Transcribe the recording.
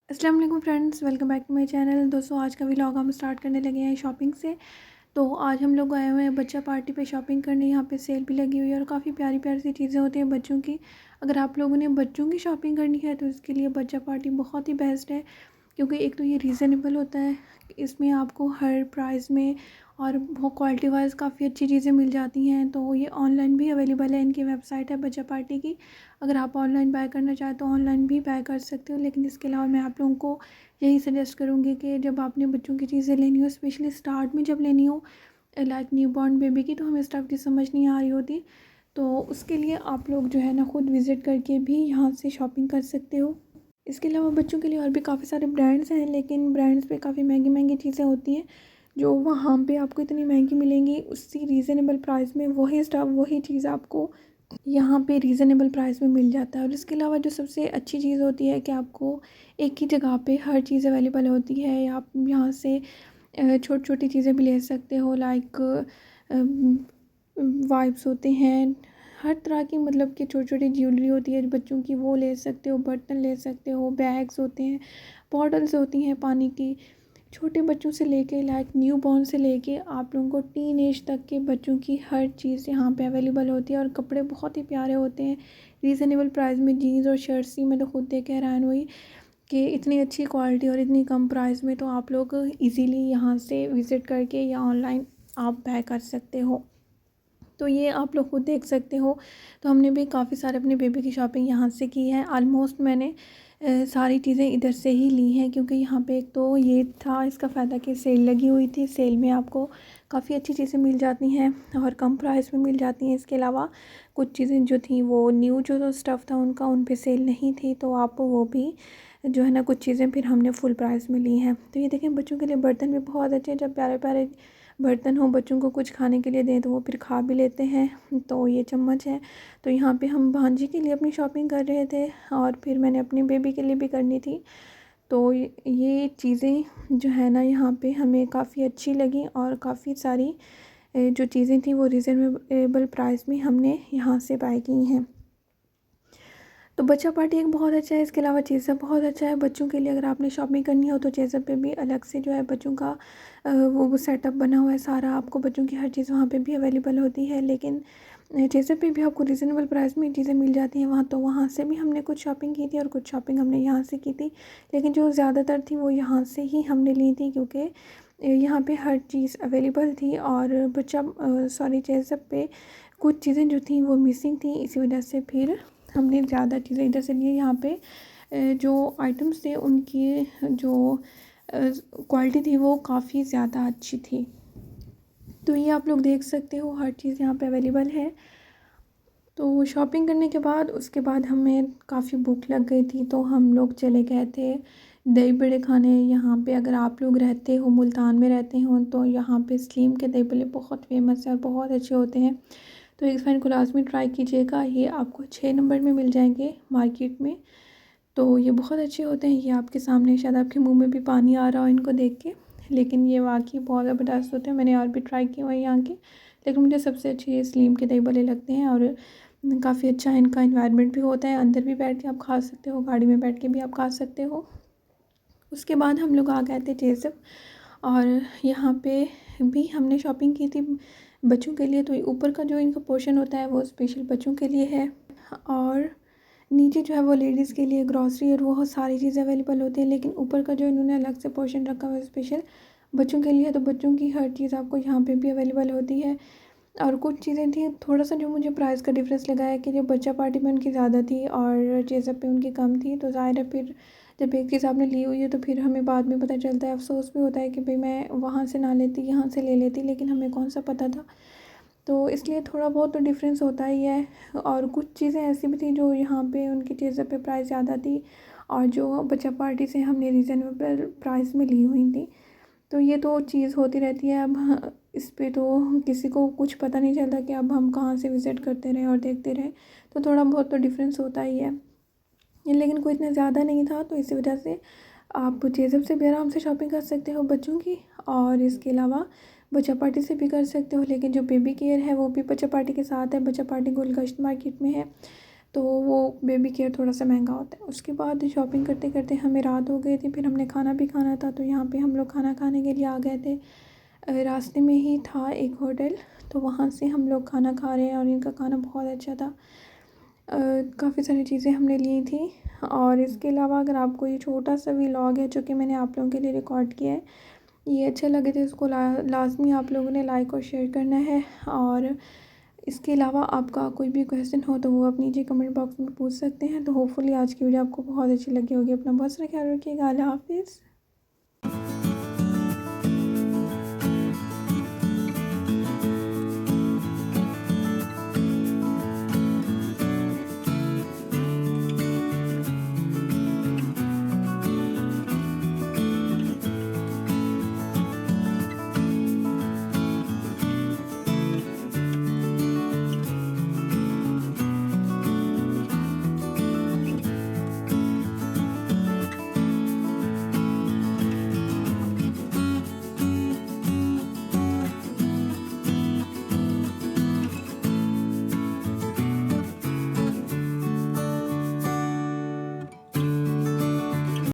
अस्सलाम वालेकुम friends, welcome back to my channel. दोस्तों, आज का व्लॉग हम स्टार्ट करने लगे हैं शॉपिंग से। तो आज हम लोग आए हुए हैं बच्चा पार्टी पे शॉपिंग करने। यहाँ पे सेल भी लगी हुई है और काफ़ी प्यारी प्यारी सी चीज़ें होती हैं बच्चों की। अगर आप लोगों ने बच्चों की शॉपिंग करनी है तो इसके लिए बच्चा पार्टी बहुत ही बेस्ट है, क्योंकि एक तो ये रीज़नेबल होता है, इसमें आपको हर प्राइस में और बहुत क्वालिटी वाइज काफ़ी अच्छी चीज़ें मिल जाती हैं। तो ये ऑनलाइन भी अवेलेबल है, इनकी वेबसाइट है बच्चा पार्टी की। अगर आप ऑनलाइन बाय करना चाहें तो ऑनलाइन भी बाय कर सकते हो, लेकिन इसके अलावा मैं आप लोगों को यही सजेस्ट करूँगी कि जब आपने बच्चों की चीज़ें लेनी हो, स्पेशली स्टार्ट में जब लेनी हो, लाइक न्यू बॉर्न बेबी की, तो हमें स्टफ़ की समझ नहीं आ रही होती, तो उसके लिए आप लोग जो है ना खुद विज़िट करके भी यहाँ से शॉपिंग कर सकते हो। इसके अलावा बच्चों के लिए और भी काफ़ी सारे ब्रांड्स हैं, लेकिन ब्रांड्स पे काफ़ी महंगी महंगी चीज़ें होती हैं जो वहाँ पे आपको इतनी महंगी मिलेंगी। उसी रीज़नेबल प्राइस में वही स्टफ़ वही चीज़ आपको यहाँ पे रीज़नेबल प्राइस में मिल जाता है। और इसके अलावा जो सबसे अच्छी चीज़ होती है कि आपको एक ही जगह पे हर चीज़ अवेलेबल होती है। आप यहाँ से छोटी छोटी चीज़ें भी ले सकते हो, लाइक वाइप्स होते हैं, हर तरह की, मतलब कि छोटी छोटी ज्वेलरी होती है बच्चों की, वो ले सकते हो, बर्तन ले सकते हो, बैग्स होते हैं, बॉटल्स होती हैं पानी की। छोटे बच्चों से लेके लाइक न्यू बॉर्न से लेके आप लोगों को टीन एज तक के बच्चों की हर चीज़ यहाँ पे अवेलेबल होती है। और कपड़े बहुत ही प्यारे होते हैं रीज़नेबल प्राइस में। जीन्स और शर्ट्स ही मैं तो खुद देख के हैरान हुई कि इतनी अच्छी क्वालिटी और इतनी कम प्राइस में। तो आप लोग इजीली यहाँ से विज़िट करके या ऑनलाइन आप बाय कर सकते हो। तो ये आप लोग खुद देख सकते हो। तो हमने भी काफ़ी सारे अपने बेबी की शॉपिंग यहाँ से की है। ऑलमोस्ट मैंने सारी चीज़ें इधर से ही ली हैं, क्योंकि यहाँ पे एक तो ये था इसका फ़ायदा कि सेल लगी हुई थी। सेल में आपको काफ़ी अच्छी चीज़ें मिल जाती हैं और कम प्राइस में मिल जाती हैं। इसके अलावा कुछ चीज़ें जो थी वो न्यू जो स्टफ़ था उनका उन पे सेल नहीं थी, तो आप वो भी जो है ना कुछ चीज़ें फिर हमने फुल प्राइस में ली हैं। तो ये देखें, बच्चों के लिए बर्तन भी बहुत अच्छे हैं। जब प्यारे प्यारे बर्तन हो, बच्चों को कुछ खाने के लिए दें तो वो फिर खा भी लेते हैं। तो ये चम्मच है। तो यहाँ पे हम भांजी के लिए अपनी शॉपिंग कर रहे थे और फिर मैंने अपने बेबी के लिए भी करनी थी। तो ये चीज़ें जो है ना यहाँ पे हमें काफ़ी अच्छी लगी और काफ़ी सारी जो चीज़ें थी वो रीज़नेबल प्राइस में हमने यहाँ से बाय की हैं। तो बच्चा पार्टी एक बहुत अच्छा है। इसके अलावा चेज़अप बहुत अच्छा है बच्चों के लिए। अगर आपने शॉपिंग करनी हो तो चेज़अप पे भी अलग से जो है बच्चों का वो सेटअप बना हुआ है सारा। आपको बच्चों की हर चीज़ वहाँ पे भी अवेलेबल होती है, लेकिन चेज़अप पे भी आपको रीज़नेबल प्राइस में चीज़ें मिल जाती हैं वहाँ। तो वहाँ से भी हमने कुछ शॉपिंग की थी और कुछ शॉपिंग हमने यहाँ से की थी, लेकिन जो ज़्यादातर थी वो यहाँ से ही हमने ली थी, क्योंकि यहाँ पे हर चीज़ अवेलेबल थी। और सॉरी, चेज़अप पे कुछ चीज़ें जो थी वो मिसिंग थी, इसी वजह से फिर हमने ज़्यादा चीज़ें इधर से लिए। यहाँ पे जो आइटम्स थे उनकी जो क्वालिटी थी वो काफ़ी ज़्यादा अच्छी थी। तो ये आप लोग देख सकते हो, हर चीज़ यहाँ पे अवेलेबल है। तो शॉपिंग करने के बाद उसके बाद हमें काफ़ी भूख लग गई थी, तो हम लोग चले गए थे दही बड़े खाने। यहाँ पे अगर आप लोग रहते हो, मुल्तान में रहते हो, तो यहाँ पे सलीम के दही बड़े बहुत फेमस है और बहुत अच्छे होते हैं। तो एक बार इनको लाजमी ट्राई कीजिएगा। ये आपको 6 नंबर में मिल जाएंगे मार्केट में। तो ये बहुत अच्छे होते हैं। ये आपके सामने, शायद आपके मुंह में भी पानी आ रहा हो इनको देख के, लेकिन ये वाकई बहुत ज़बरदस्त होते हैं। मैंने और भी ट्राई किए हुए हैं यहाँ के, लेकिन मुझे सबसे अच्छे ये सलीम के दही बड़े लगते हैं। और काफ़ी अच्छा इनका इन्वायरमेंट भी होता है। अंदर भी बैठ के आप खा सकते हो, गाड़ी में बैठ के भी आप खा सकते हो। उसके बाद हम लोग आ गए थे चेज़अप, और यहाँ पे भी हमने शॉपिंग की थी बच्चों के लिए। तो ऊपर का जो इनका पोर्शन होता है वो स्पेशल बच्चों के लिए है, और नीचे जो है वो लेडीज़ के लिए ग्रॉसरी और बहुत सारी चीज़ें अवेलेबल होती हैं। लेकिन ऊपर का जो इन्होंने अलग से पोर्शन रखा हुआ है स्पेशल बच्चों के लिए, तो बच्चों की हर चीज़ आपको यहाँ पे भी अवेलेबल होती है। और कुछ चीज़ें थी, थोड़ा सा जो मुझे प्राइस का डिफरेंस लगा है कि जो बच्चा पार्टी में उनकी ज़्यादा थी और चेज़अप पे उनकी कम थी। तो ज़ाहिर है फिर जब एक चीज़ आपने ली हुई है तो फिर हमें बाद में पता चलता है, अफसोस भी होता है कि भाई मैं वहाँ से ना लेती, यहाँ से ले लेती, लेकिन हमें कौन सा पता था। तो इसलिए थोड़ा बहुत तो डिफरेंस होता ही है। और कुछ चीज़ें ऐसी भी थी जो यहाँ पे उनकी चीज़ों पे प्राइस ज़्यादा थी, और जो बच्चा पार्टी से हमने रीज़नेबल प्राइस में ली हुई थी। तो ये तो चीज़ होती रहती है। अब इस पे तो किसी को कुछ पता नहीं चलता कि अब हम कहाँ से विज़िट करते रहें और देखते रहें। तो थोड़ा बहुत तो डिफरेंस होता ही है, लेकिन कोई इतना ज़्यादा नहीं था। तो इसी वजह से आप चेज़अप से भी आराम से शॉपिंग कर सकते हो बच्चों की, और इसके अलावा बच्चा पार्टी से भी कर सकते हो। लेकिन जो बेबी केयर है वो भी बच्चा पार्टी के साथ है। बच्चा पार्टी गोलगश्त मार्केट में है। तो वो बेबी केयर थोड़ा सा महंगा होता है। उसके बाद शॉपिंग करते करते हमें रात हो गई थी, फिर हमने खाना भी खाना था, तो यहाँ पे हम लोग खाना खाने के लिए आ गए थे। रास्ते में ही था एक होटल, तो वहाँ से हम लोग खाना खा रहे हैं और इनका खाना बहुत अच्छा था। काफ़ी सारी चीज़ें हमने ली थी। और इसके अलावा अगर आपको ये छोटा सा व्लॉग है जो कि मैंने आप लोगों के लिए रिकॉर्ड किया है, ये अच्छा लगे तो इसको लाजमी आप लोगों ने लाइक और शेयर करना है। और इसके अलावा आपका कोई भी क्वेश्चन हो तो वो आप नीचे कमेंट बॉक्स में पूछ सकते हैं। तो होपफुली आज की वीडियो आपको बहुत अच्छी लगी होगी। अपना बहुत सारा ख्याल रखिएगा। अल्लाह हाफिज़।